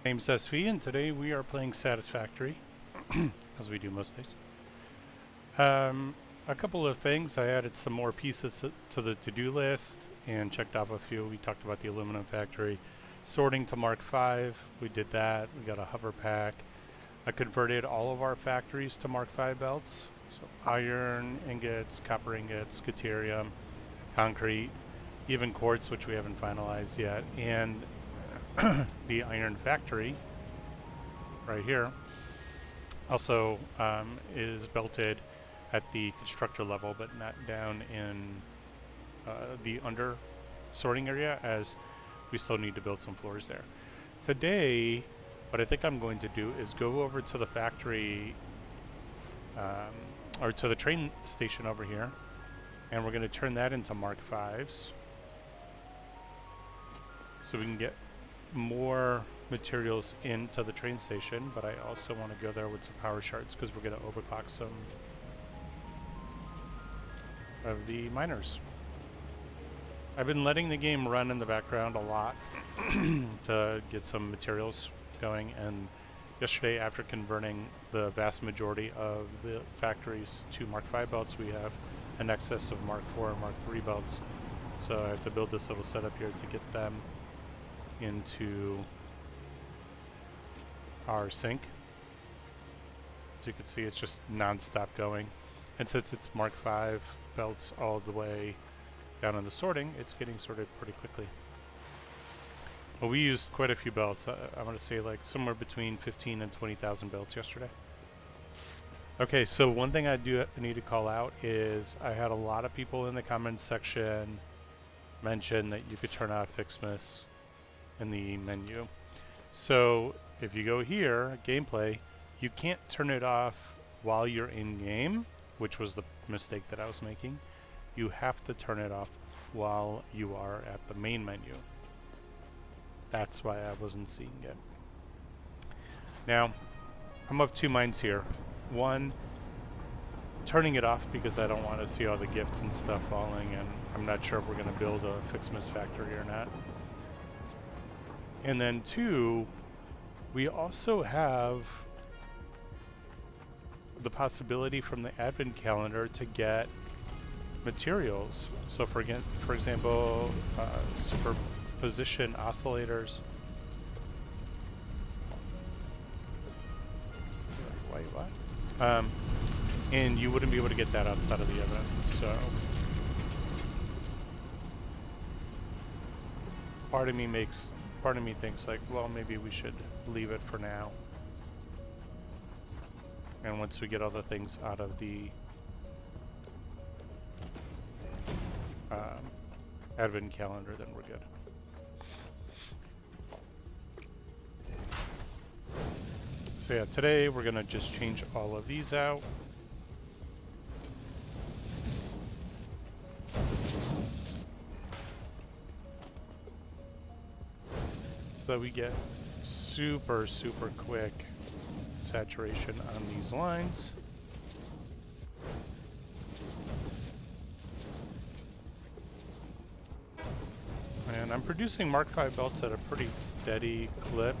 Name's SV, and today we are playing Satisfactory, as we do most days. A couple of things. I added some more pieces to the to-do list and checked off a few. We talked about the aluminum factory, sorting to Mark V. We did that. We got a hover pack. I converted all of our factories to Mark V belts. So iron ingots, copper ingots, deuterium, concrete, even quartz, which we haven't finalized yet, and the iron factory right here also is belted at the constructor level, but not down in the under sorting area, as we still need to build some floors there. Today, what I think I'm going to do is go over to the factory or to the train station over here, and we're going to turn that into Mark V's so we can get more materials into the train station, but I also want to go there with some power shards because we're going to overclock some of the miners. I've been letting the game run in the background a lot to get some materials going, and yesterday, after converting the vast majority of the factories to Mark V belts, we have an excess of Mark IV and Mark III belts, so I have to build this little setup here to get them into our sink. As you can see, it's just non-stop going, and since it's Mark V belts all the way down in the sorting, it's getting sorted pretty quickly. Well, we used quite a few belts. I want to say like somewhere between 15 and 20,000 belts yesterday. Okay, so one thing I do need to call out is I had a lot of people in the comments section mention that you could turn off Fixmas in the menu. So if you go here, gameplay, you can't turn it off while you're in game, which was the mistake that I was making. You have to turn it off while you are at the main menu. That's why I wasn't seeing it. Now, I'm of two minds here. One, turning it off because I don't want to see all the gifts and stuff falling, and I'm not sure if we're going to build a Fixmas factory or not. And then two, we also have the possibility from the advent calendar to get materials. So for example, superposition oscillators. Wait, what? And you wouldn't be able to get that outside of the event. So part of me thinks like, well, maybe we should leave it for now. And once we get all the things out of the advent calendar, then we're good. So yeah, today we're gonna just change all of these out. So that we get super quick saturation on these lines. And I'm producing Mark V belts at a pretty steady clip.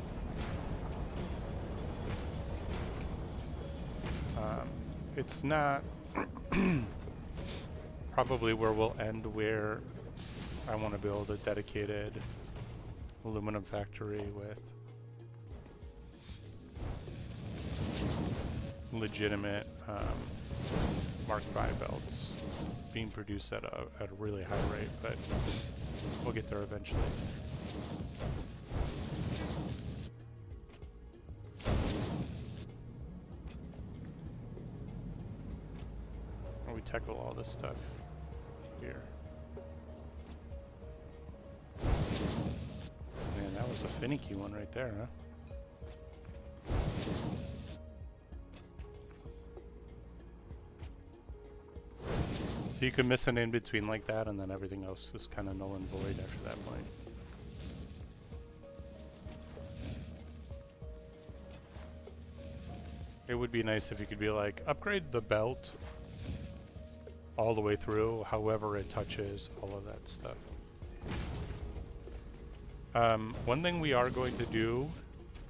It's not probably where we'll end, where I want to build a dedicated aluminum factory with legitimate Mark V belts being produced at a really high rate, but we'll get there eventually. We tackle all this stuff here. Man, that was a finicky one right there, huh? So you can miss an in-between like that, and then everything else is kind of null and void after that point. It would be nice if you could be like, upgrade the belt all the way through, however it touches, all of that stuff. One thing we are going to do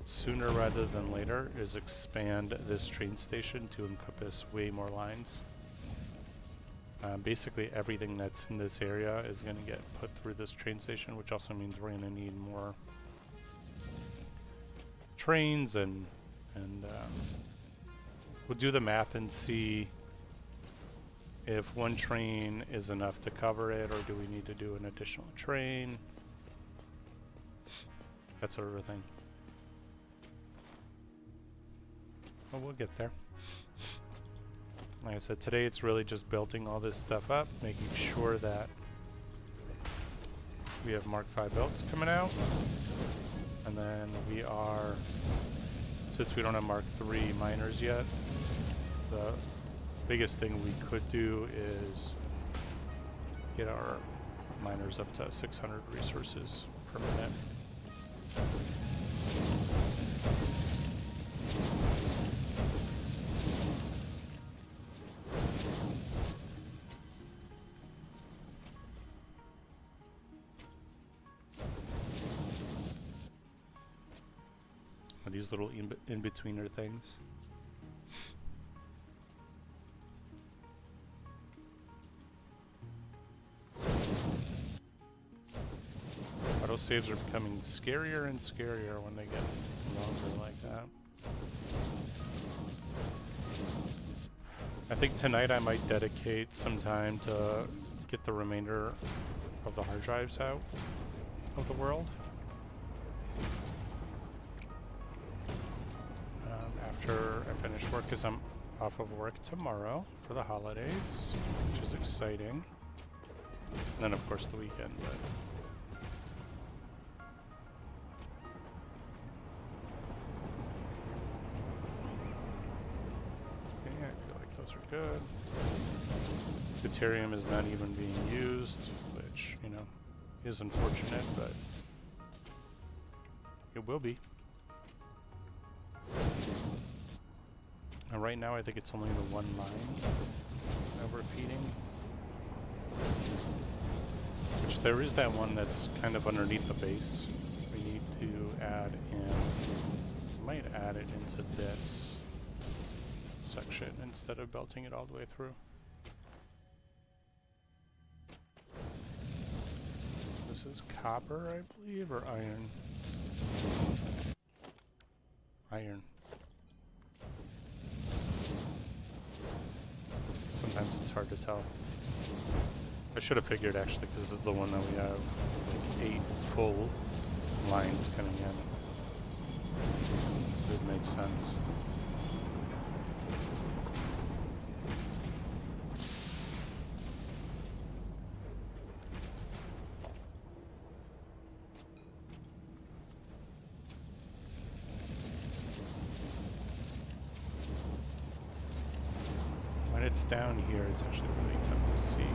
sooner rather than later is expand this train station to encompass way more lines. Basically everything that's in this area is going to get put through this train station, which also means we're going to need more trains, and we'll do the math and see if one train is enough to cover it, or do we need to do an additional train, that sort of a thing. Well, we'll get there. Like I said, today it's really just building all this stuff up, making sure that we have Mark V belts coming out, and then we are, since we don't have Mark III miners yet, the biggest thing we could do is get our miners up to 600 resources per minute. These little in-betweener things. Autosaves are becoming scarier and scarier when they get longer like that. I think tonight I might dedicate some time to get the remainder of the hard drives out of the world. After I finish work, because I'm off of work tomorrow for the holidays, which is exciting. And then of course the weekend, but okay, I feel like those are good. Deuterium is not even being used, which, you know, is unfortunate, but it will be. And right now I think it's only the one mine that we're feeding. Which there is that one that's kind of underneath the base. We need to add in, might add it into this section instead of belting it all the way through. This is copper, I believe, or iron? Iron. Sometimes it's hard to tell. I should have figured actually, because this is the one that we have like 8 full lines coming in. It would make sense. When it's down here, it's actually really tough to see.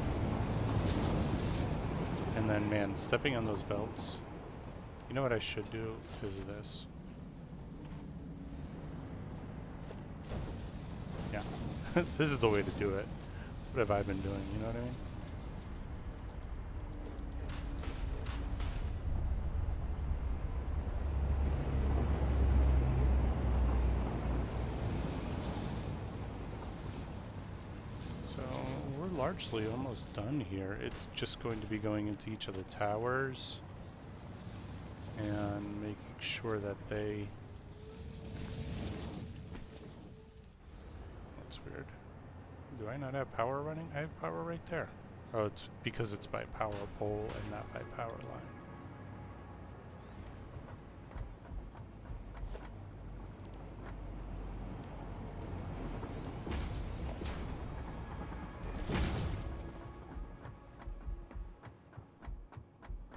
And then, man, stepping on those belts. You know what I should do is this. Yeah, this is the way to do it. What have I been doing, you know what I mean? Largely almost done here. It's just going to be going into each of the towers and making sure that they... That's weird. Do I not have power running? I have power right there. Oh, it's because it's by power pole and not by power line.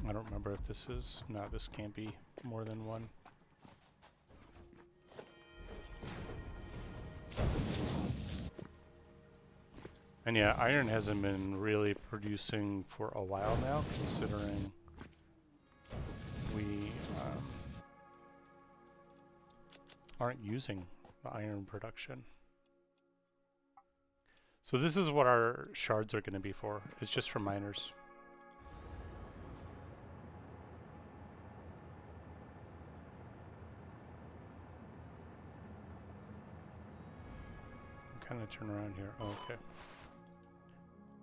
I don't remember if this is... No, this can't be more than one. And yeah, iron hasn't been really producing for a while now, considering we aren't using the iron production. So this is what our shards are going to be for. It's just for miners. kind of turn around here? Oh, okay.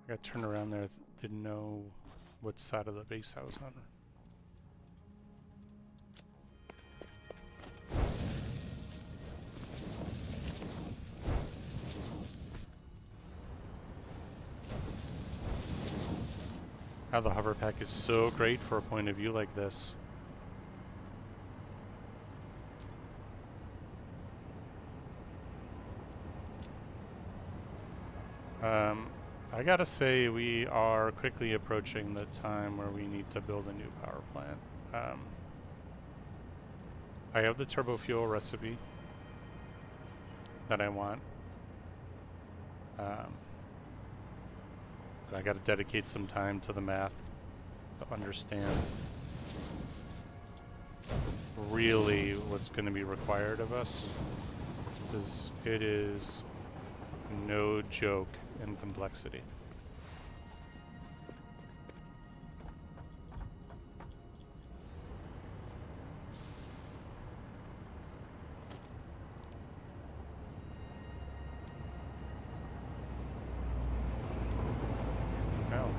I got turned around there. Didn't know what side of the base I was on. Now the hover pack is so great for a point of view like this. I gotta say we are quickly approaching the time where we need to build a new power plant. I have the turbo fuel recipe that I want. But I gotta dedicate some time to the math to understand really what's going to be required of us, because it is no joke in complexity. Oh,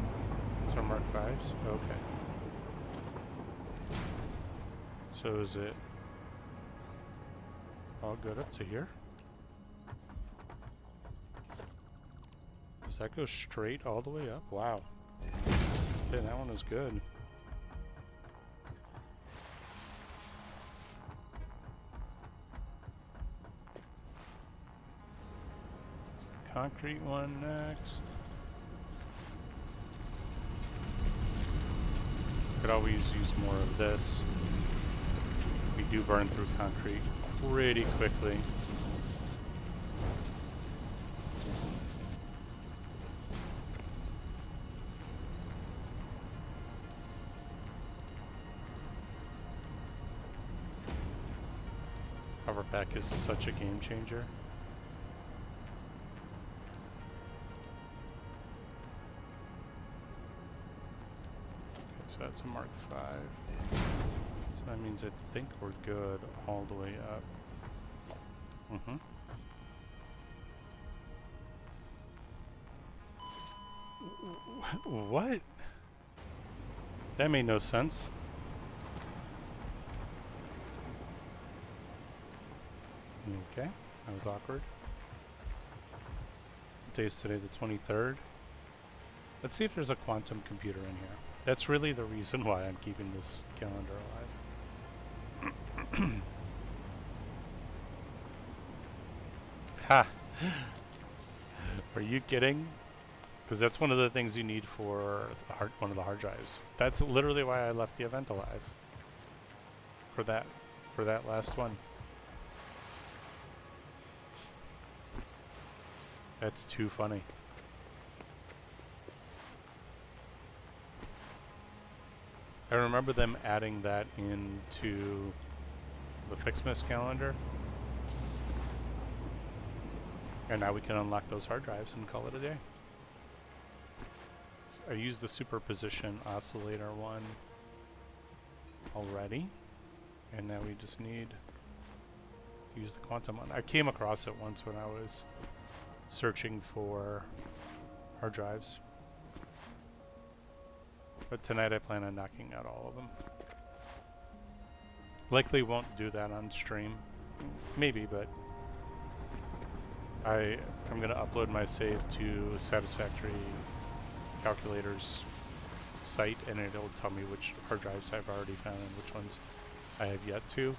these are Mark 5s? Okay. So is it all good up to here? Does that go straight all the way up? Wow. Okay, that one is good. It's the concrete one next. Could always use more of this. We do burn through concrete pretty quickly. Hoverback is such a game changer. Okay, so that's a Mark 5. So that means I think we're good all the way up. What? That made no sense. Okay, that was awkward. What day is today, the 23rd? Let's see if there's a quantum computer in here. That's really the reason why I'm keeping this calendar alive. Ha! Are you kidding? Because that's one of the things you need for one of the hard drives. That's literally why I left the event alive. For that last one. That's too funny. I remember them adding that into the Fixmas calendar. And now we can unlock those hard drives and call it a day. So I used the superposition oscillator one already. And now we just need to use the quantum one. I came across it once when I was searching for hard drives. But tonight I plan on knocking out all of them. Likely won't do that on stream. Maybe, but I'm going to upload my save to Satisfactory calculator's site, and it'll tell me which hard drives I've already found and which ones I have yet to.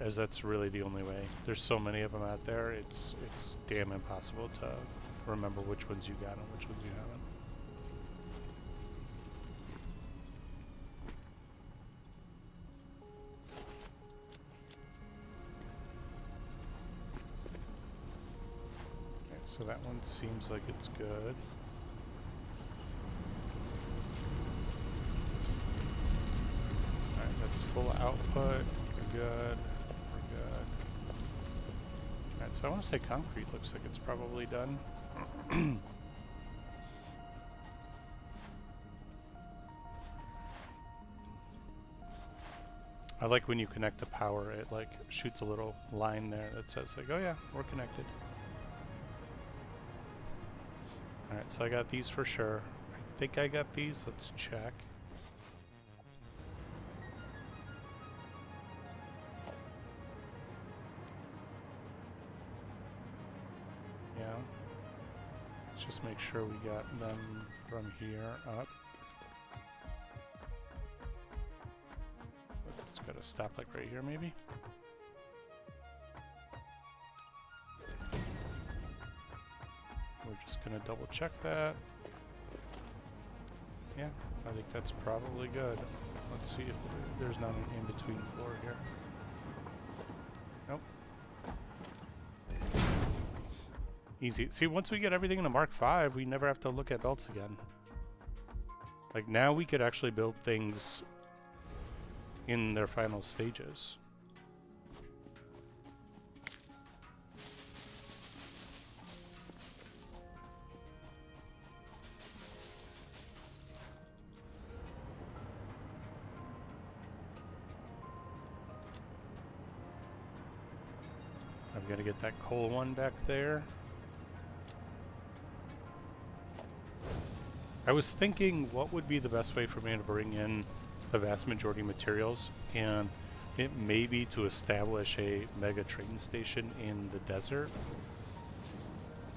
As that's really the only way. There's so many of them out there, it's damn impossible to remember which ones you got and which ones you haven't. Okay, so that one seems like it's good. Alright, that's full output. We're good. We're good. Alright, so I want to say concrete looks like it's probably done. I like when you connect to power, it like shoots a little line there that says like, oh yeah, we're connected. Alright, so I got these for sure. I think I got these. Let's check. Yeah. Let's just make sure we got them from here up. It's got to stop like right here maybe. We're just gonna double check that. Yeah, I think that's probably good. Let's see if there's not an in-between floor here. Nope. Easy. See, once we get everything in a Mark V, we never have to look at belts again. Like now we could actually build things in their final stages. I've got to get that coal one back there. I was thinking what would be the best way for me to bring in the vast majority of materials, and it may be to establish a mega train station in the desert,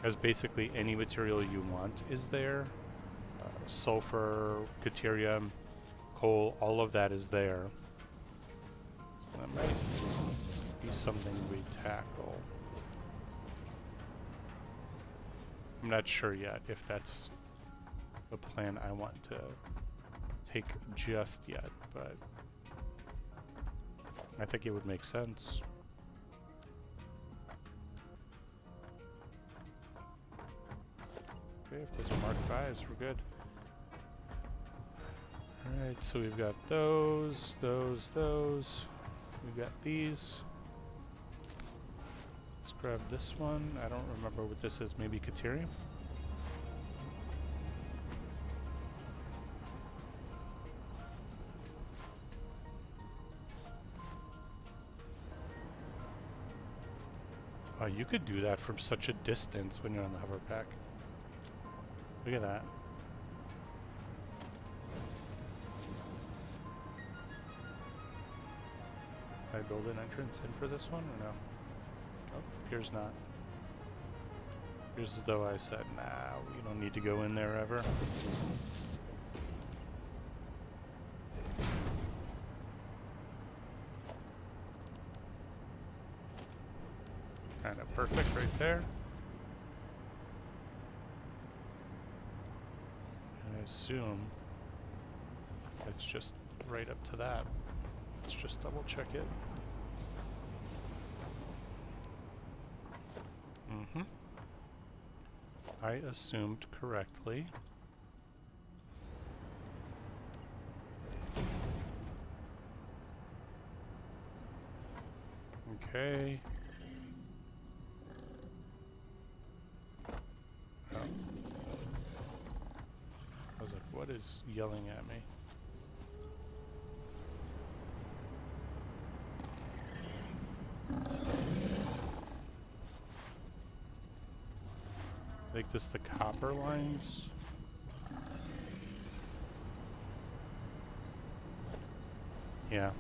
as basically any material you want is there. Sulfur, deuterium, coal, all of that is there. So that might be something we tackle. I'm not sure yet if that's the plan I want to take just yet, but I think it would make sense. Okay, if those are Mark V's, we're good. Alright, so we've got those. We've got these. Let's grab this one. I don't remember what this is. Maybe deuterium? Oh, you could do that from such a distance when you're on the hover pack. Look at that. Can I build an entrance in for this one or no? Oh, appears not. Appears as though I said, nah, we don't need to go in there ever. Kind of perfect right there. And I assume it's just right up to that. Let's just double check it. Mm-hmm. I assumed correctly. Okay. Oh. I was like, what is yelling at me? Make this the copper lines. Yeah,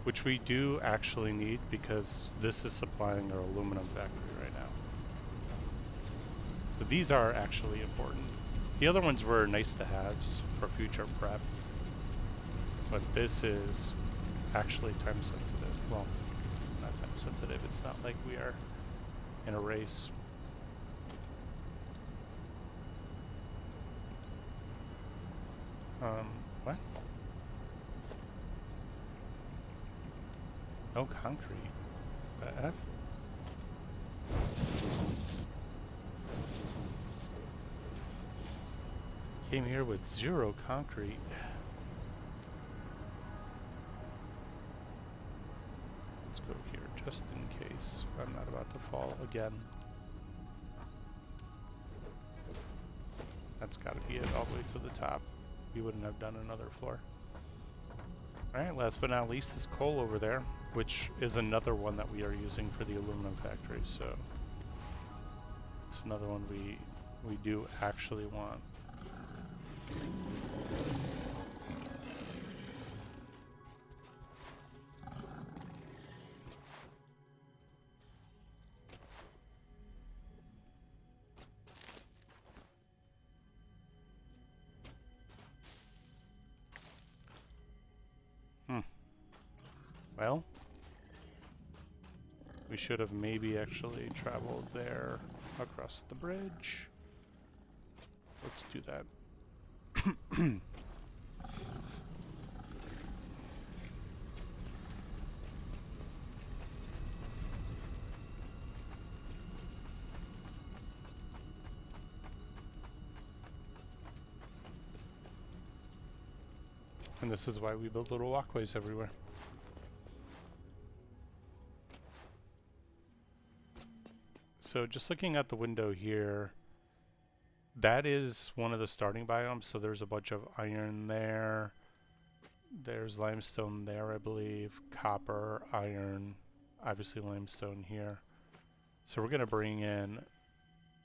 which we do actually need because this is supplying our aluminum factory right now. So these are actually important. The other ones were nice to haves for future prep, but this is actually time sensitive. Well, not time sensitive. It's not like we are in a race. What? No concrete. The F? Came here with 0 concrete. Let's go here just in case I'm not about to fall again. That's gotta be it all the way to the top. We wouldn't have done another floor. Alright, last but not least is coal over there, which is another one that we are using for the aluminum factory, so it's another one we we do actually want. Well, we should have maybe actually traveled there across the bridge. Let's do that. And this is why we build little walkways everywhere. So just looking at the window here, that is one of the starting biomes. So there's a bunch of iron there. There's limestone there, I believe. Copper, iron, obviously limestone here. So we're going to bring in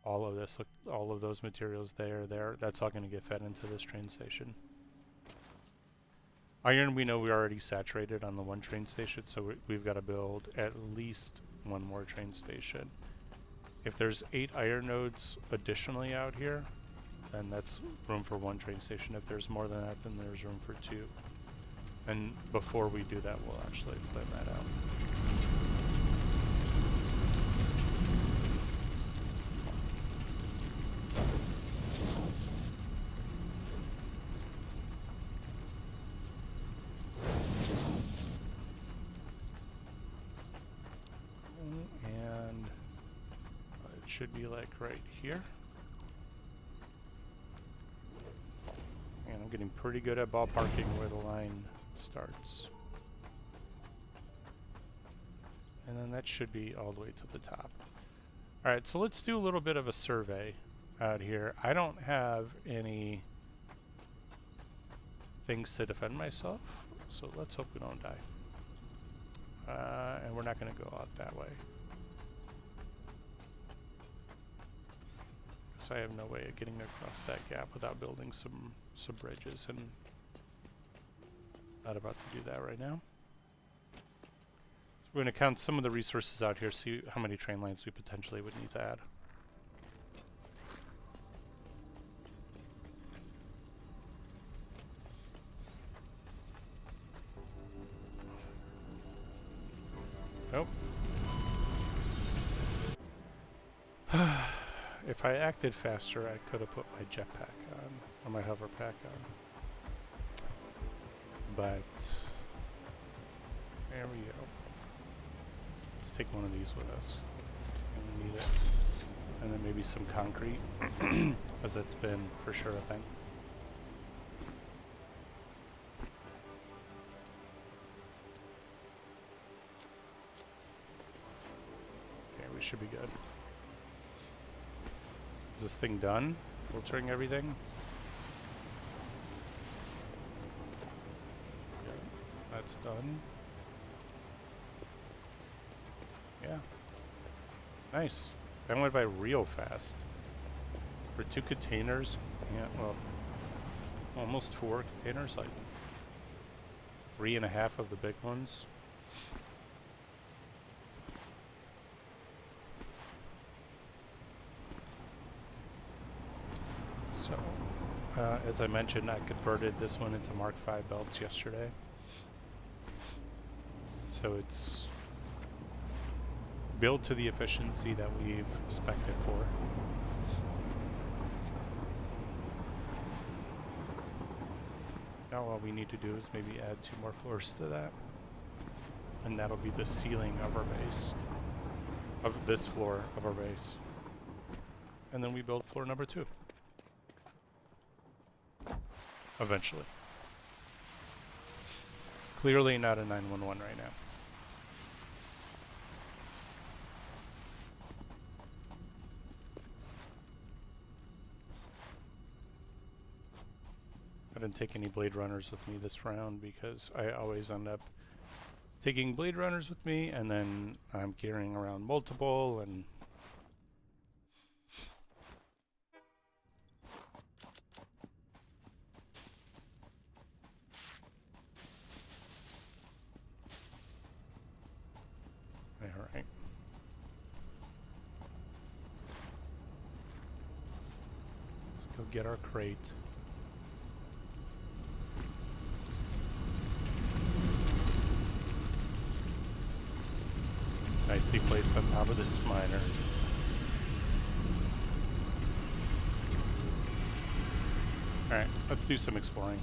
all of this, look, all of those materials there. That's all going to get fed into this train station. Iron, we know we're already saturated on the one train station, so we've got to build at least one more train station. If there's 8 iron nodes additionally out here, then that's room for one train station. If there's more than that, then there's room for 2. And before we do that, we'll actually plan that out. And it should be like right here. And I'm getting pretty good at ballparking where the line starts. And then that should be all the way to the top. Alright, so let's do a little bit of a survey out here. I don't have any things to defend myself, so let's hope we don't die. And we're not going to go out that way. Because I have no way of getting across that gap without building some bridges, and not about to do that right now. So we're going to count some of the resources out here, see how many train lines we potentially would need to add. Nope. If I acted faster, I could have put my jetpack on, or my hover pack on. But there we go. Let's take one of these with us. And we need it. And then maybe some concrete, as that's been for sure a thing. Okay, we should be good. Is this thing done? Filtering everything? Yeah, that's done. Yeah. Nice. That went by real fast. For 2 containers, yeah, well, almost 4 containers, like 3.5 of the big ones. So, as I mentioned, I converted this one into Mark V belts yesterday. So it's built to the efficiency that we've spec'd it for. Now all we need to do is maybe add 2 more floors to that. And that'll be the ceiling of our base. Of this floor of our base. And then we build floor number 2. Eventually. Clearly not a 911 right now. I didn't take any Blade Runners with me this round because I always end up taking Blade Runners with me and then I'm carrying around multiple, and get our crate. Nicely placed on top of this miner. Alright, let's do some exploring.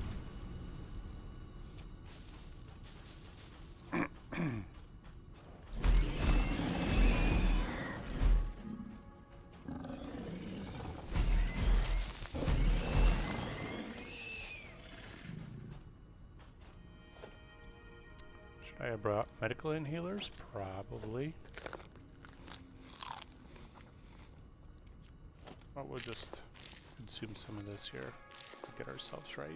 Should I have brought medical inhalers? Probably. Well, we'll just consume some of this here to get ourselves right.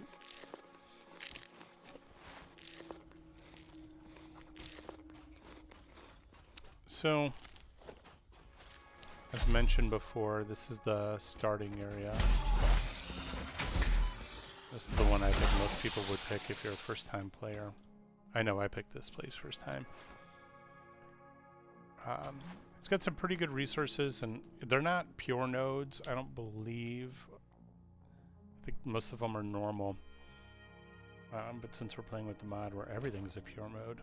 So, as mentioned before, this is the starting area. This is the one I think most people would pick if you're a first-time player. I know I picked this place first time. It's got some pretty good resources, and they're not pure nodes, I don't believe. I think most of them are normal. But since we're playing with the mod where everything's a pure mode,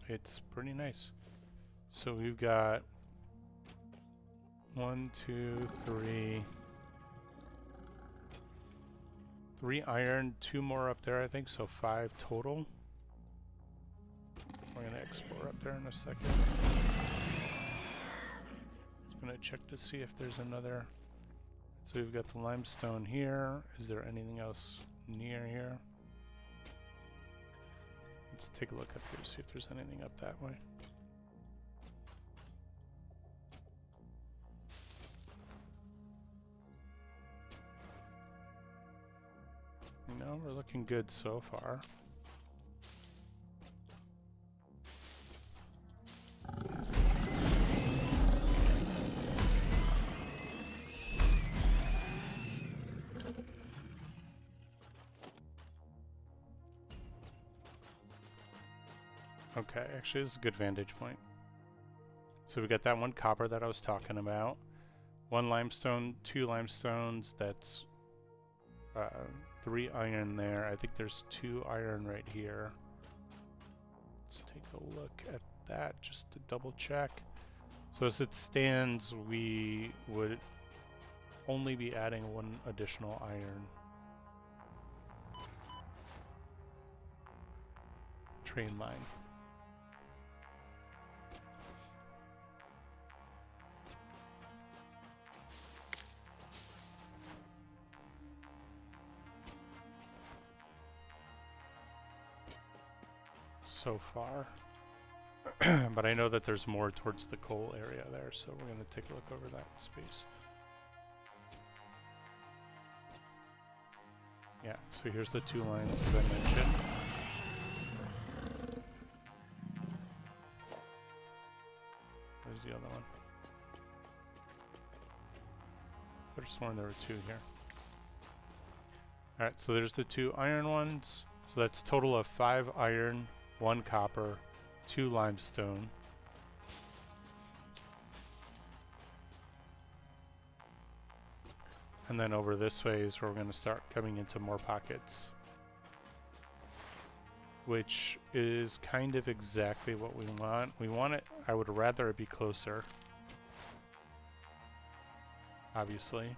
it's pretty nice. So we've got 1, 2, 3. 3 iron, 2 more up there I think, so 5 total. We're gonna explore up there in a second. Just gonna check to see if there's another. So we've got the limestone here. Is there anything else near here? Let's take a look up here to see if there's anything up that way. No, we're looking good so far. Okay, actually this is a good vantage point. So we got that 1 copper that I was talking about. 1 limestone, 2 limestones, that's 3 iron there. I think there's 2 iron right here. Let's take a look at that just to double check. So as it stands, we would only be adding 1 additional iron. Train line. So far. But I know that there's more towards the coal area there, so we're going to take a look over that space. Yeah, so here's the 2 lines as I mentioned. Where's the other one? I could have sworn there were 2 here. Alright, so there's the 2 iron ones. So that's a total of 5 iron, 1 copper, 2 limestone. And then over this way is where we're going to start coming into more pockets, which is kind of exactly what we want. We want it, I would rather it be closer, obviously.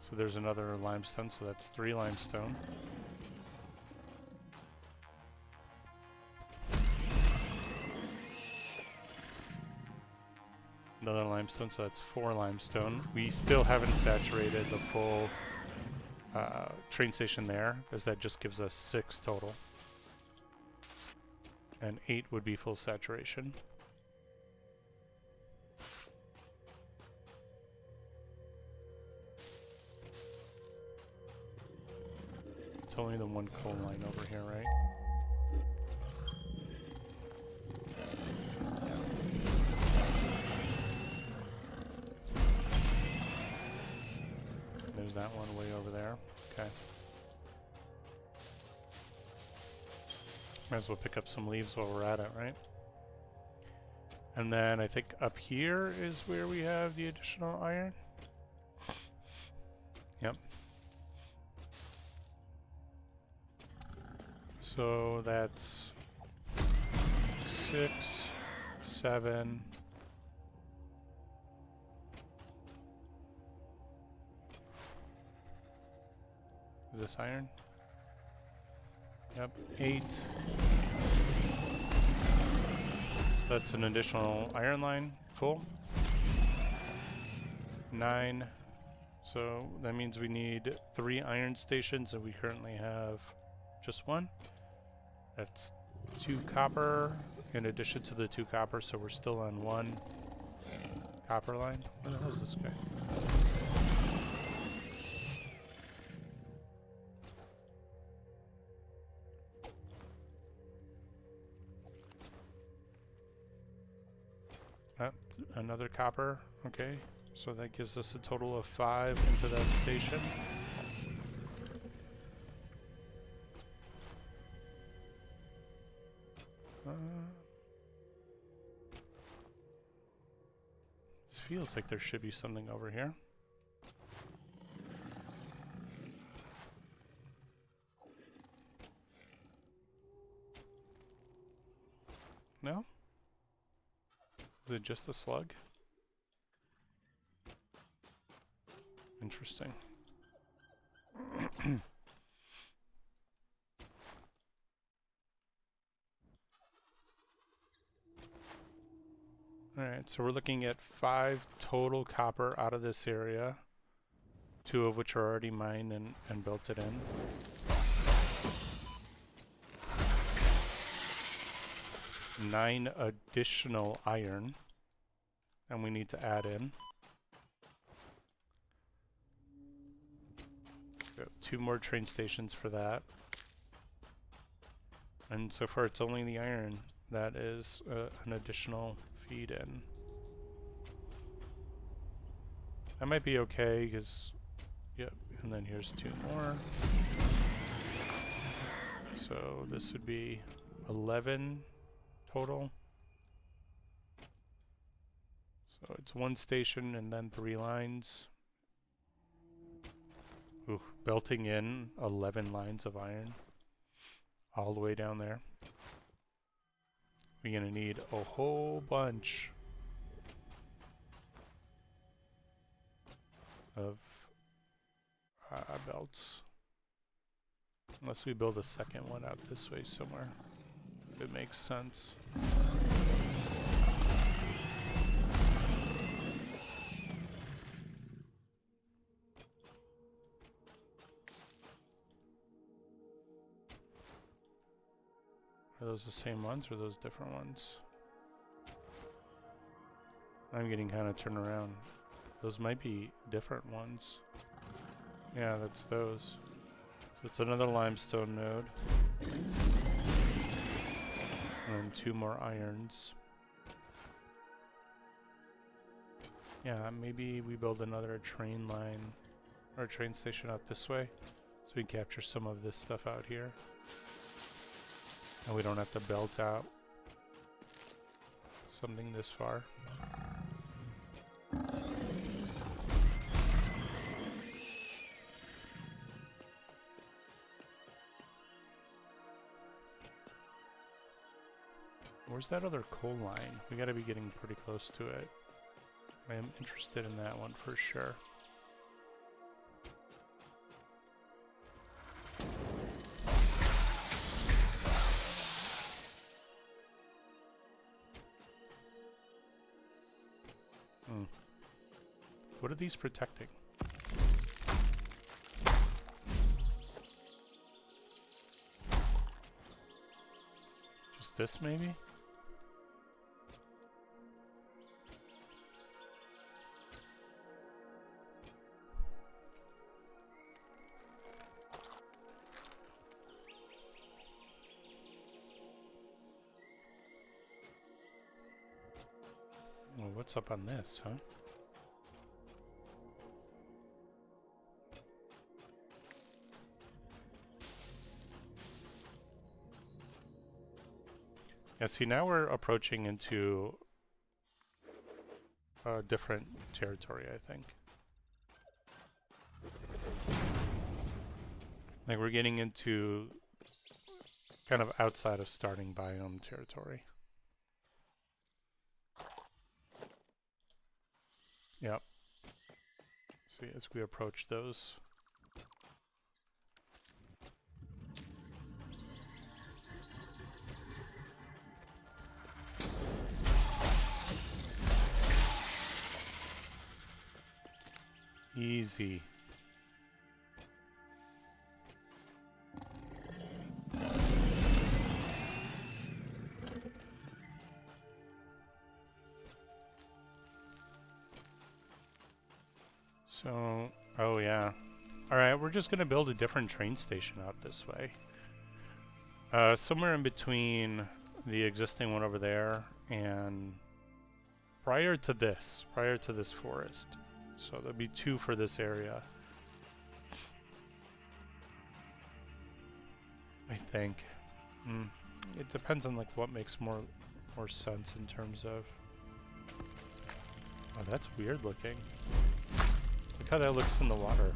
So there's another limestone, so that's 3 limestone. Another limestone, so that's 4 limestone. We still haven't saturated the full train station there, because that just gives us 6 total. And 8 would be full saturation. It's only the 1 coal line over here, right? There's that one way over there. Okay. Might as well pick up some leaves while we're at it, right? And then I think up here is where we have the additional iron. Yep. So that's 6, 7. Is this iron? Yep, 8. So that's an additional iron line full. 9. So that means we need 3 iron stations, and we currently have just 1. That's 2 copper in addition to the 2 copper, so we're still on 1 copper line. Where the hell is this guy? Another copper. Okay, so that gives us a total of 5 into that station. This feels like there should be something over here. No? Is it just a slug? Interesting. Alright, so we're looking at 5 total copper out of this area, 2 of which are already mined and belted in. Nine additional iron, and we need to add in. Got 2 more train stations for that. And so far it's only the iron that is an additional feed in. That might be okay, because, yep, and then here's 2 more. So this would be 11 total. So it's 1 station and then 3 lines. Ooh, belting in 11 lines of iron all the way down there. We're gonna need a whole bunch of belts. Unless we build a second one out this way somewhere. If it makes sense. Are those the same ones or are those different ones? I'm getting kind of turned around. Those might be different ones. Yeah, that's those. It's another limestone node. And then 2 more irons. Yeah, maybe we build another train line or train station out this way so we can capture some of this stuff out here. And we don't have to belt out something this far. Where's that other coal line? We gotta be getting pretty close to it. I am interested in that one for sure. What are these protecting? Just this maybe? Well, what's up on this, huh? Yeah, see, now we're approaching into a different territory, I think. Like we're getting into kind of outside of starting biome territory. Yep. See, as we approach those. Easy. So, oh yeah. Alright, we're just gonna build a different train station out this way. Somewhere in between the existing one over there and prior to this forest. So there'll be 2 for this area. I think. It depends on like what makes more sense in terms of. Oh, that's weird looking. Look how that looks in the water.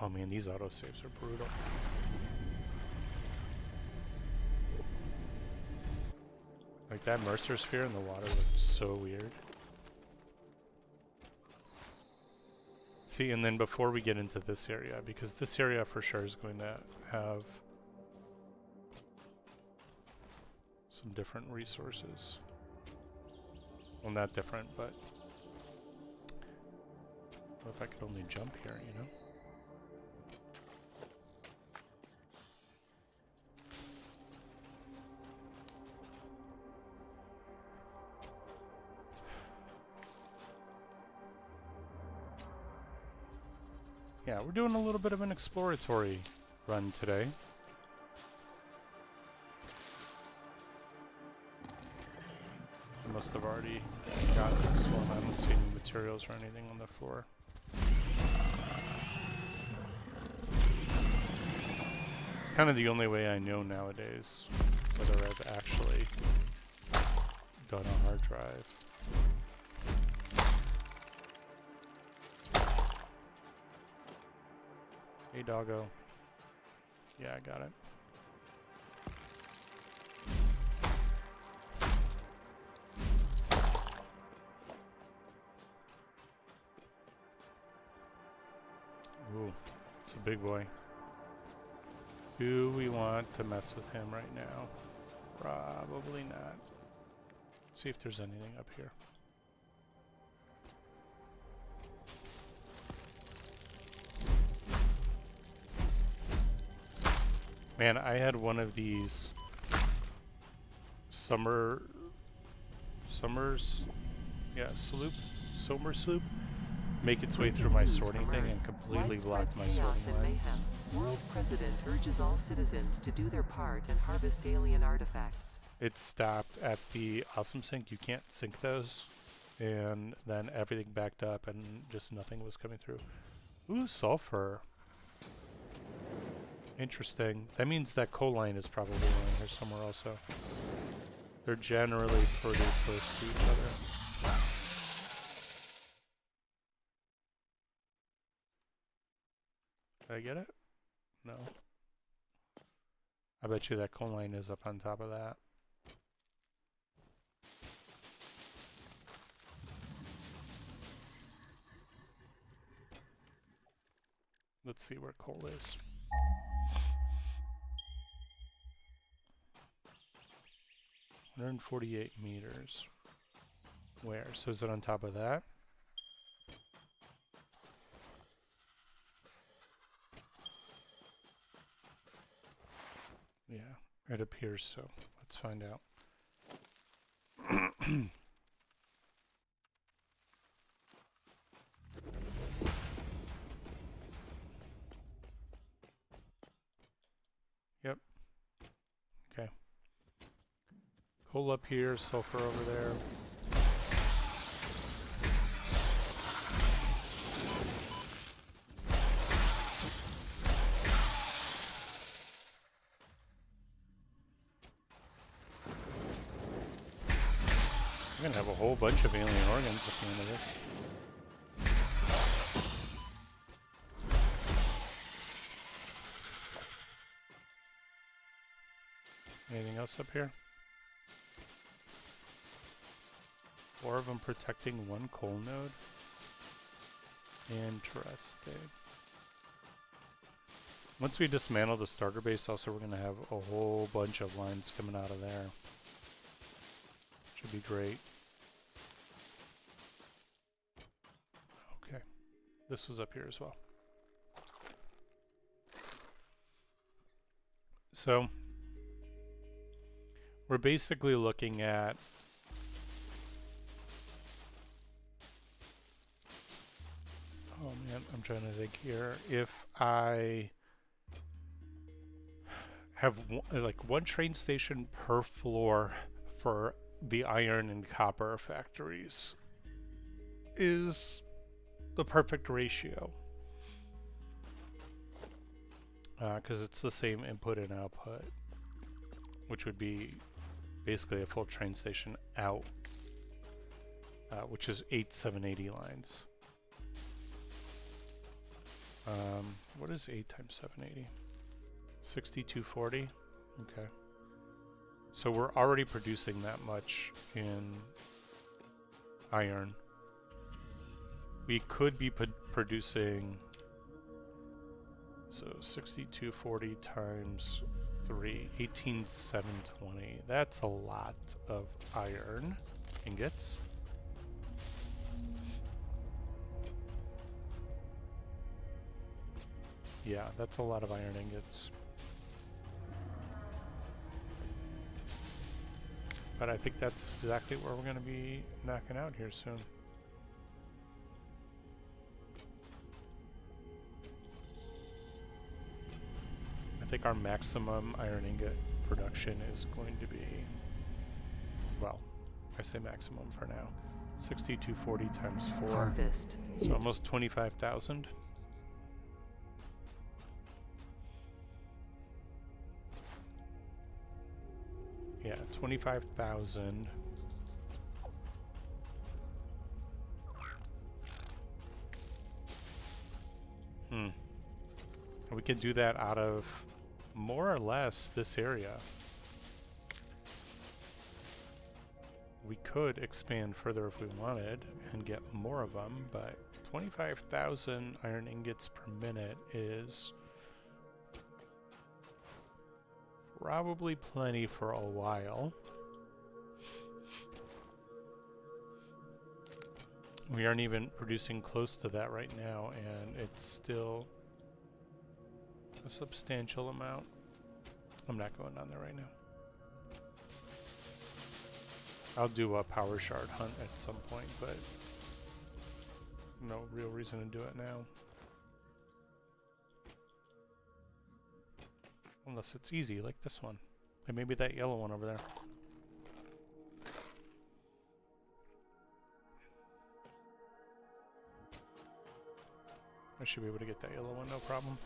Oh man, these autosaves are brutal. Like that Mercer sphere in the water looks so weird. See, and then before we get into this area, because this area for sure is going to have some different resources. Well, not different, but what if I could only jump here, you know? Yeah, we're doing a little bit of an exploratory run today. I must have already gotten this one. I don't see any materials or anything on the floor. It's kind of the only way I know nowadays whether I've actually done a hard drive. Hey, doggo. Yeah, I got it. Ooh, it's a big boy. Do we want to mess with him right now? Probably not. See if there's anything up here. Man, I had one of these summer sloop make its way through my sorting thing and completely blocked my sorting lines. World President urges all citizens to do their part and harvest alien artifacts. It stopped at the awesome sink. You can't sink those. And then everything backed up and just nothing was coming through. Ooh, sulfur. Interesting. That means that coal line is probably around here somewhere also. They're generally pretty close to each other. Did I get it? No. I bet you that coal line is up on top of that. Let's see where coal is. $148 meters. Where? So is it on top of that? Yeah, it appears so. Let's find out. Yep. Okay. Coal up here, sulfur over there. gonna have a whole bunch of alien organs at the end of this. Anything else up here? 4 of them protecting 1 coal node. Interesting. Once we dismantle the starter base, also we're going to have a whole bunch of lines coming out of there. Should be great. Okay. This was up here as well. So, we're basically looking at oh man, I'm trying to think here. If I have like 1 train station per floor for the iron and copper factories is the perfect ratio. Because it's the same input and output, which would be basically a full train station out, which is 8 780 lines. What is 8 times 780? 6240? Okay. So we're already producing that much in iron. We could be producing, so 6240 times 3, 18,720. That's a lot of iron ingots. Yeah, that's a lot of iron ingots. But I think that's exactly where we're going to be knocking out here soon. I think our maximum iron ingot production is going to be, well, I say maximum for now, 6240 times 4. Harvest. So almost 25,000. Yeah, 25,000. And we can do that out of more or less this area. We could expand further if we wanted and get more of them, but 25,000 iron ingots per minute is probably plenty for a while. We aren't even producing close to that right now, and it's still a substantial amount. I'm not going down there right now. I'll do a power shard hunt at some point, but no real reason to do it now. Unless it's easy, like this one. And maybe that yellow one over there. I should be able to get that yellow one, no problem.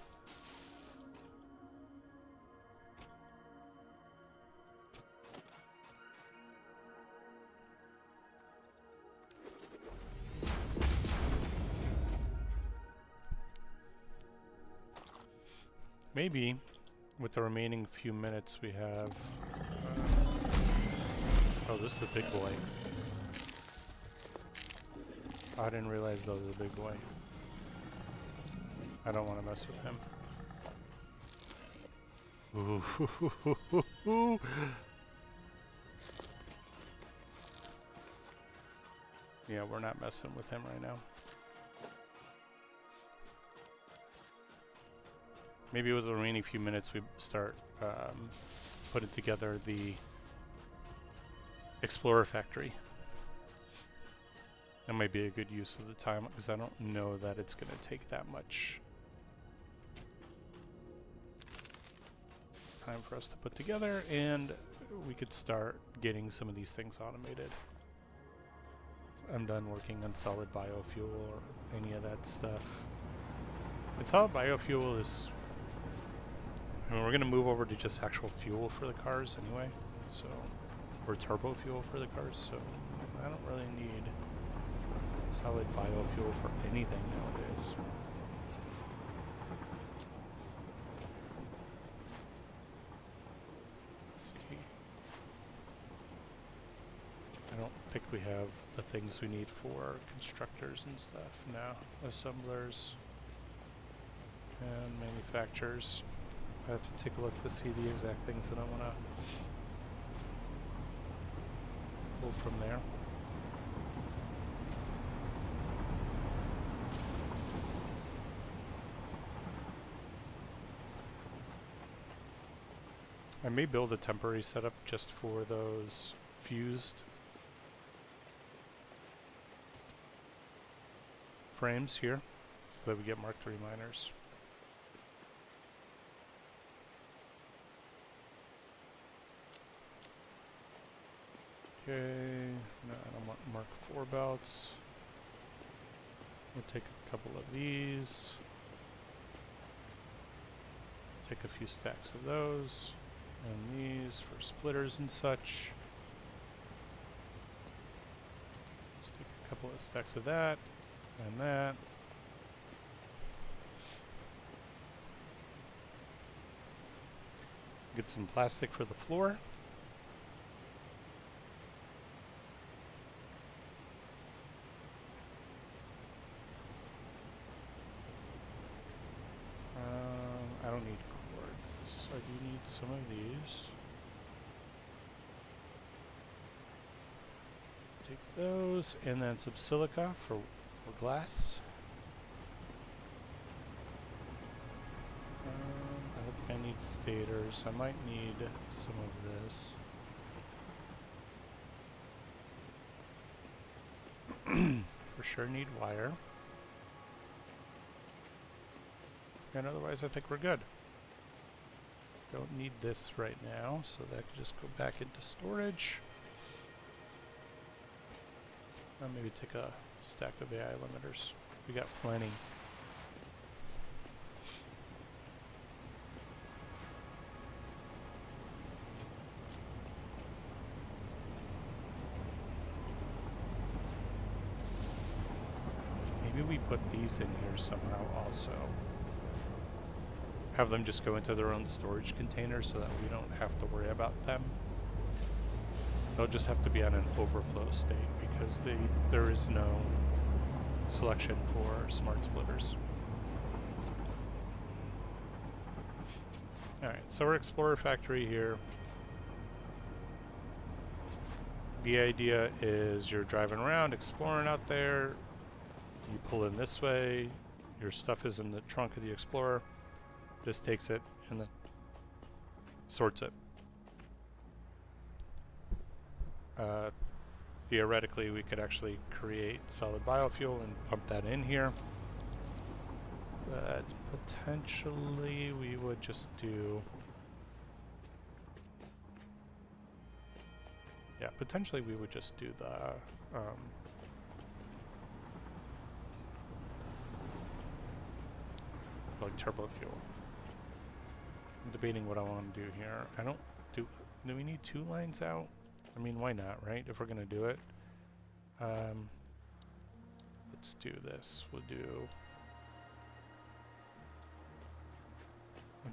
Maybe with the remaining few minutes we have... oh, this is the big boy. I didn't realize that was a big boy. I don't want to mess with him. Ooh. Yeah, we're not messing with him right now. Maybe with the remaining few minutes we start putting together the Explorer Factory. That might be a good use of the time, because I don't know that it's going to take that much time for us to put together, and we could start getting some of these things automated. I'm done working on solid biofuel or any of that stuff. And solid biofuel is... I mean, we're going to move over to just actual fuel for the cars anyway, so... or turbo fuel for the cars, so... I don't really need solid biofuel for anything nowadays. Let's see. I don't think we have the things we need for constructors and stuff. No, assemblers and manufacturers. I have to take a look to see the exact things that I want to pull from there. I may build a temporary setup just for those fused frames here, so that we get Mark III miners. Okay, no, I don't want Mark IV belts. We'll take a couple of these. Take a few stacks of those, and these for splitters and such. Let's take a couple of stacks of that, and that. Get some plastic for the floor. I don't need quartz. I do need some of these. Take those, and then some silica for glass. I don't think I need stators. I might need some of this. For sure need wire. And otherwise I think we're good. Don't need this right now, so that can just go back into storage. I'll maybe take a stack of AI limiters. We got plenty. Maybe we put these in here somehow also. Have them just go into their own storage containers so that we don't have to worry about them. They'll just have to be on an overflow state because there is no selection for smart splitters. Alright, so we're Explorer Factory here. The idea is you're driving around, exploring out there. You pull in this way. Your stuff is in the trunk of the Explorer. This takes it and then sorts it. Theoretically, we could actually create solid biofuel and pump that in here. But potentially we would just do... Yeah, potentially we would just do the... like turbo fuel. I'm debating what I want to do here. I don't... Do we need 2 lines out? I mean, why not, right? If we're gonna do it. Let's do this. We'll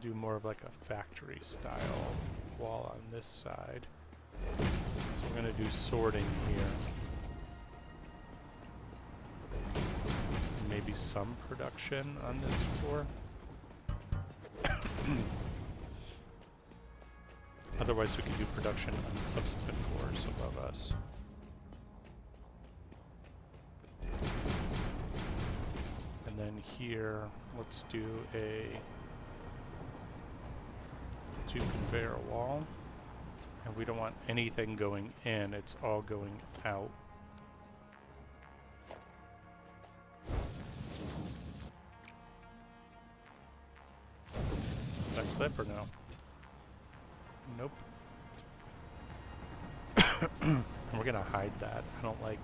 do more of like a factory style wall on this side. So we're gonna do sorting here. Maybe some production on this floor. Otherwise we could do production on the subsequent floors above us. And then here, let's do a 2 conveyor wall. And we don't want anything going in, it's all going out. That clip or no? Nope. And we're gonna hide that. I don't like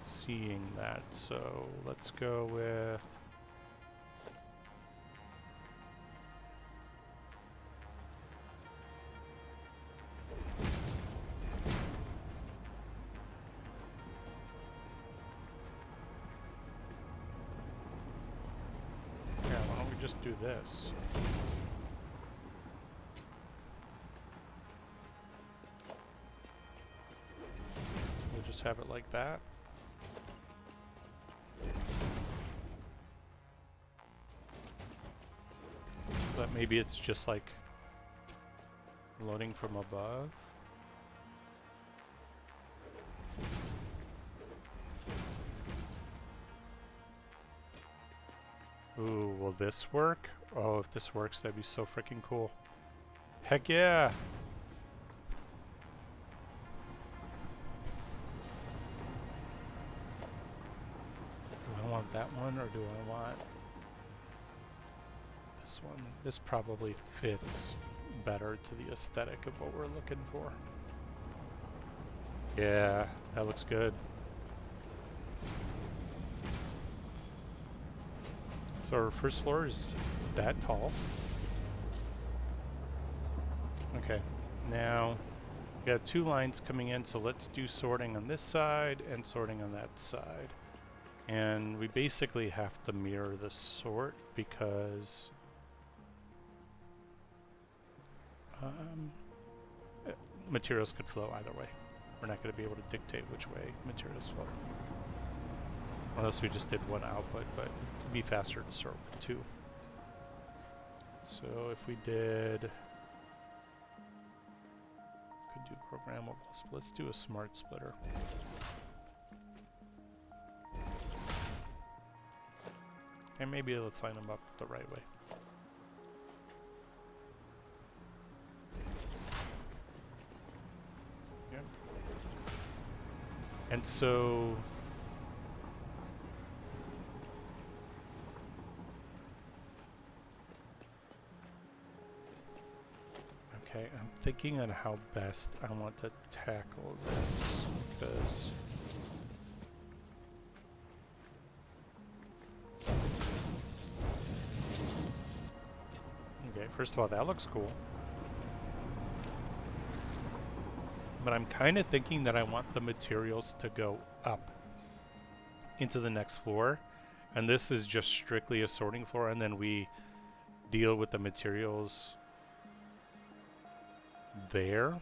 seeing that, so let's go with... just do this. We'll just have it like that. But maybe it's just like loading from above. Ooh, will this work? Oh, if this works, that'd be so freaking cool. Heck yeah! Do I want that one or do I want this one? This probably fits better to the aesthetic of what we're looking for. Yeah, that looks good. So our first floor is that tall. Okay, now we got 2 lines coming in, so let's do sorting on this side and sorting on that side. And we basically have to mirror the sort because materials could flow either way. We're not going to be able to dictate which way materials flow. Unless we just did one output, but it'd be faster to sort with 2. So if we did, could do programmable, so let's do a smart splitter. And maybe let's line them up the right way. Yeah. And so okay, I'm thinking on how best I want to tackle this, because okay, first of all, that looks cool. But I'm kind of thinking that I want the materials to go up into the next floor, and this is just strictly a sorting floor, and then we deal with the materials there.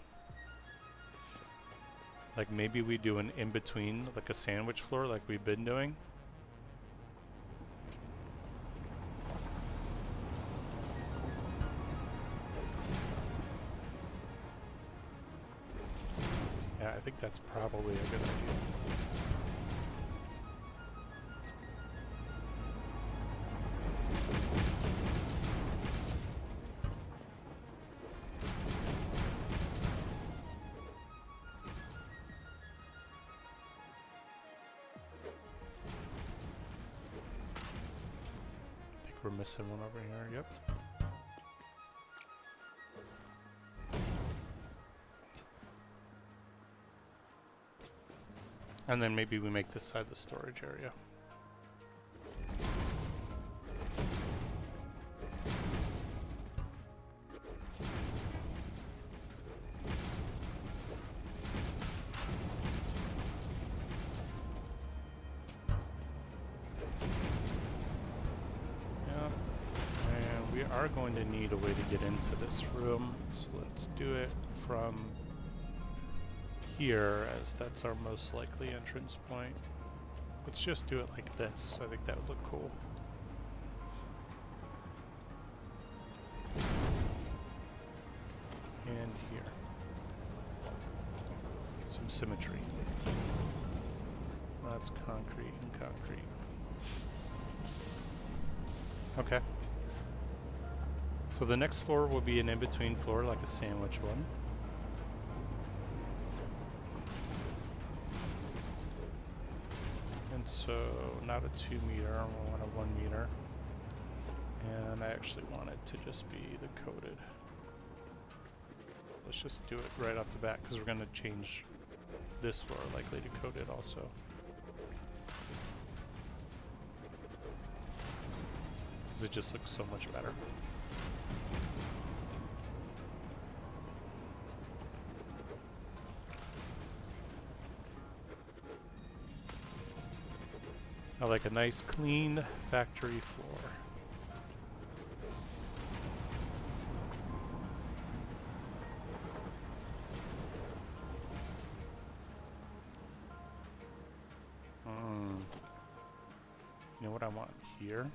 Like maybe we do an in-between, like a sandwich floor like we've been doing. Yeah, I think that's probably a good idea. I think we're missing one over here, yep. And then maybe we make this side the storage area. Are going to need a way to get into this room, so let's do it from here, as that's our most likely entrance point. Let's just do it like this. I think that would look cool. And here. Some symmetry. That's concrete and concrete. Okay. So the next floor will be an in-between floor, like a sandwich one. And so, not a 2 meter, I want a 1 meter. And I actually want it to just be the coated. Let's just do it right off the bat, because we're going to change this floor likely to coated also. Because it just looks so much better. I like a nice clean factory floor. You know what I want here?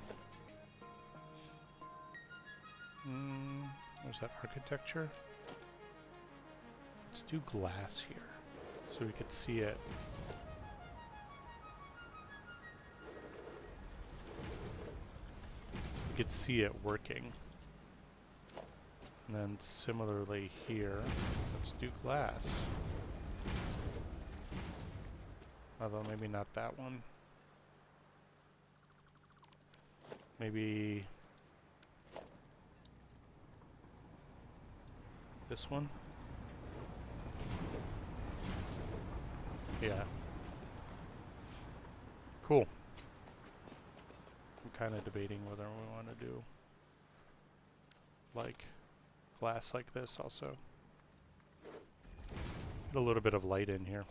Where's that architecture? Let's do glass here so we could see it. We could see it working. And then similarly here, let's do glass. Although maybe not that one. Maybe this one? Yeah. Cool. I'm kind of debating whether we want to do like glass like this also. Get a little bit of light in here.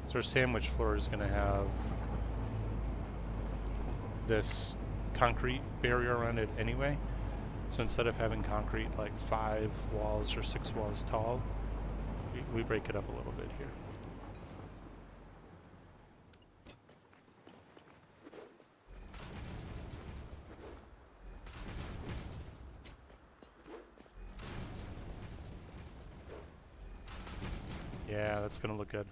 So our sandwich floor is going to have this concrete barrier around it anyway. So instead of having concrete like 5 walls or 6 walls tall, we break it up a little bit here. Yeah, that's going to look good.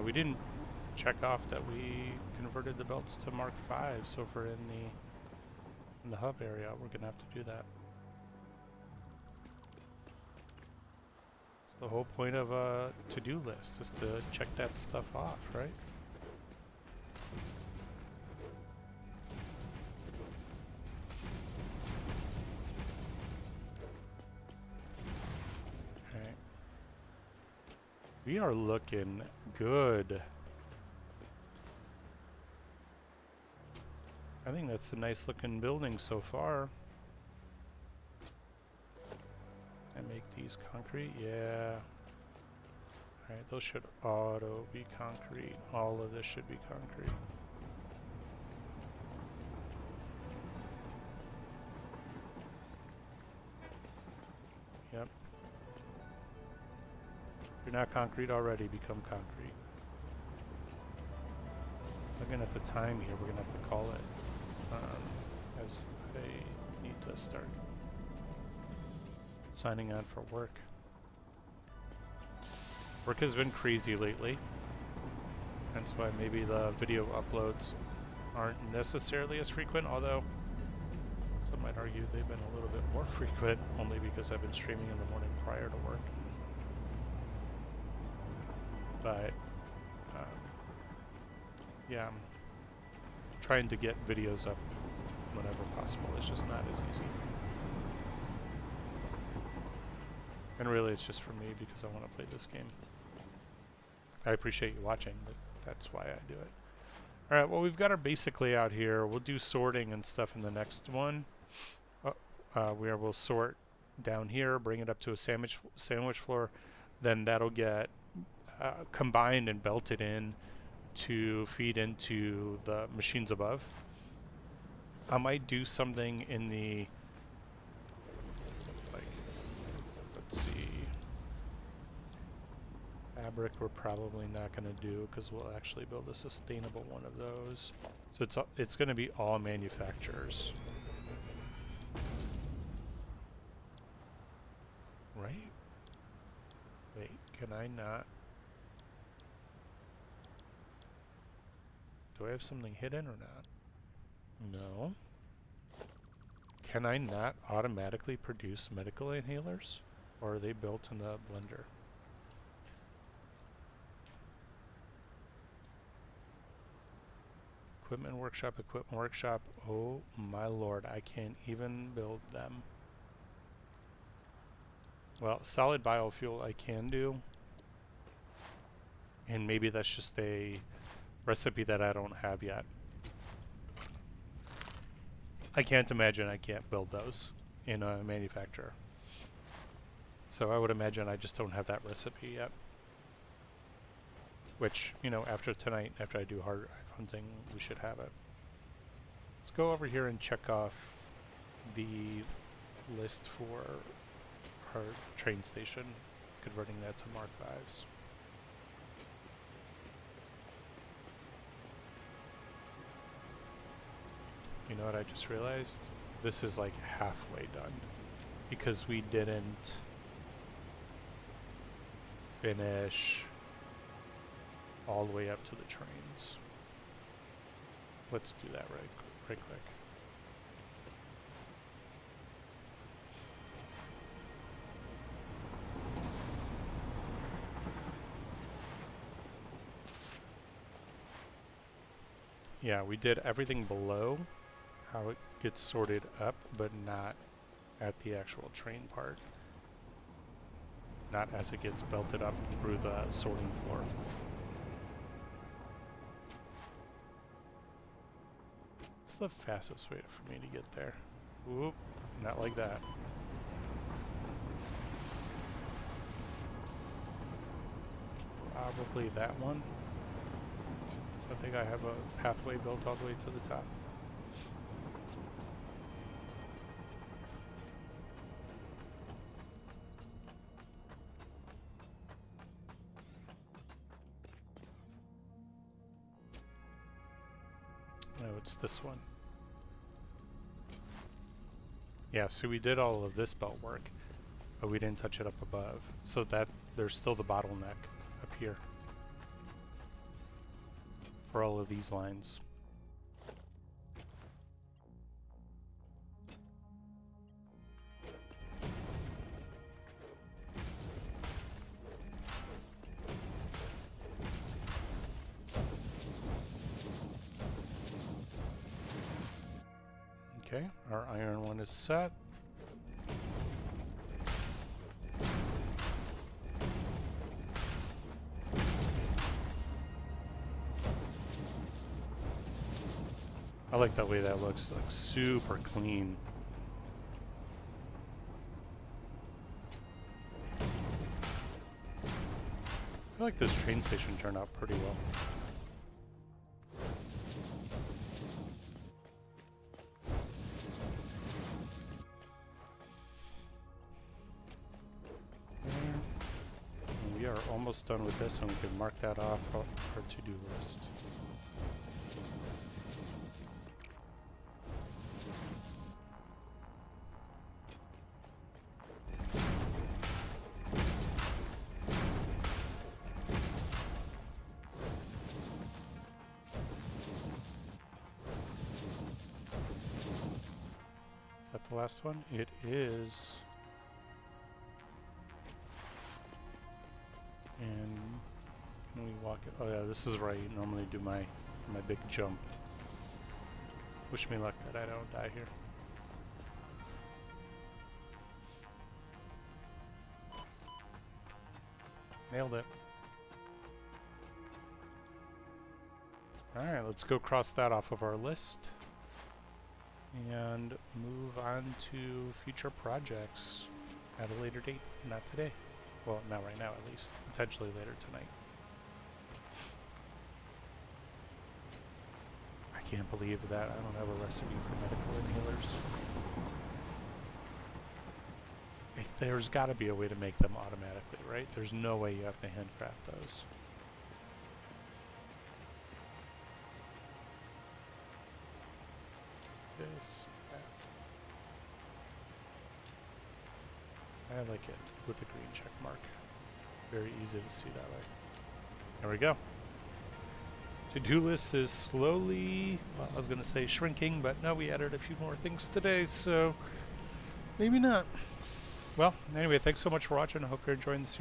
We didn't check off that we converted the belts to Mark 5, so if we're in the hub area, we're going to have to do that. It's the whole point of a to-do list, is to check that stuff off, right? Okay. We are looking good. I think that's a nice looking building so far. And make these concrete, yeah. Alright, those should auto be concrete. All of this should be concrete. Yep. If you're not concrete already, become concrete. Looking at the time here, we're gonna have to call it as I need to start signing on for work. Work has been crazy lately, hence why maybe the video uploads aren't necessarily as frequent, although some might argue they've been a little bit more frequent, only because I've been streaming in the morning prior to work. But yeah, I'm trying to get videos up whenever possible. It's just not as easy. And really, it's just for me because I want to play this game. I appreciate you watching, but that's why I do it. Alright, well, we've got our basic layout here. We'll do sorting and stuff in the next one. Where we'll sort down here, bring it up to a sandwich floor. Then that'll get combined and belted in to feed into the machines above. I might do something in the, like, let's see, fabric we're probably not going to do because we'll actually build a sustainable one of those. So it's going to be all manufacturers. Right? Wait, can I not? Do I have something hidden or not? No. Can I not automatically produce medical inhalers? Or are they built in the blender? Equipment workshop. Oh my lord, I can't even build them. Well, solid biofuel I can do. And maybe that's just a recipe that I don't have yet. I can't imagine I can't build those in a manufacturer. So I would imagine I just don't have that recipe yet. Which, you know, after tonight, after I do hard drive hunting, we should have it. Let's go over here and check off the list for our train station, converting that to Mark 5s. You know what I just realized? This is like halfway done because we didn't finish all the way up to the trains. Let's do that right quick. Yeah, we did everything below, how it gets sorted up, but not at the actual train part. Not as it gets belted up through the sorting floor. What's the fastest way for me to get there? Whoop, not like that. Probably that one. I think I have a pathway built all the way to the top. No, it's this one. Yeah, so we did all of this belt work, but we didn't touch it up above. So that there's still the bottleneck up here for all of these lines. Okay, our iron one is set. I like the way that looks, like super clean. I feel like this train station turned out pretty well. There. We are almost done with this, and we can mark that off our to-do list. The last one? It is. And when we walk it, oh yeah, this is where I normally do my big jump. Wish me luck that I don't die here. Nailed it. Alright, let's go cross that off of our list and move on to future projects at a later date, not today. Well, not right now at least, potentially later tonight. I can't believe that I don't have a recipe for medical inhalers. There's got to be a way to make them automatically, right? There's no way you have to handcraft those. This, that. I like it with the green check mark. Very easy to see that way. There we go. To-do list is slowly, well, I was going to say shrinking, but no, we added a few more things today, so maybe not. Well, anyway, thanks so much for watching. I hope you're enjoying the series.